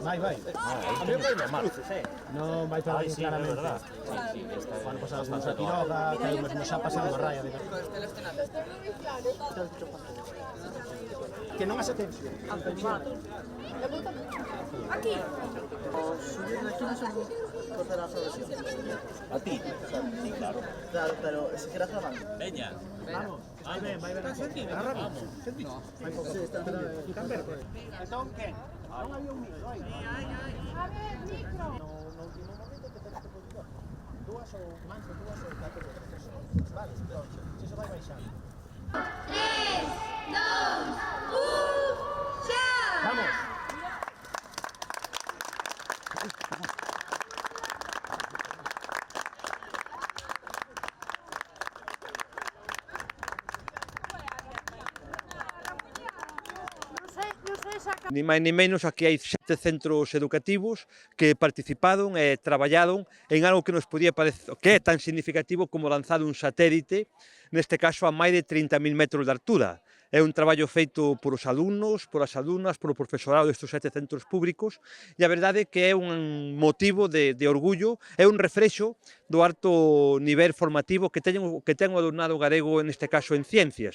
Vai. A mí vai normal. Non vai para aquí claramente. Bueno, pues a Quiroga, que hai mesmo xa pasando a raya. Que non a se ten. Aquí. Subir aquí no se cortar la progresión. A ti? Sí, claro. Claro, pero si quieres grabando. Veña. Vamos. Vai ben. Vamos. Vai pouco. Sí, está verde. Entón, que? Non hai un micro, hai. A ver, micro. No último momento que tenes que poñer dúas ou máis de dúas ou catro veces. Vale, pronto. Se iso vai baixando. 3, 2, 1, xa! Vamos. Ni máis ni menos, aquí hai 7 centros educativos que participaron e traballaron en algo que nos podía parecer que é tan significativo como lanzar un satélite, neste caso a máis de 30.000 metros de altura. É un traballo feito por os alumnos, por as alumnas, por o profesorado destes 7 centros públicos, e a verdade é que é un motivo de orgullo, é un refrexo do alto nivel formativo que ten o alumnado galego, neste caso en ciencias.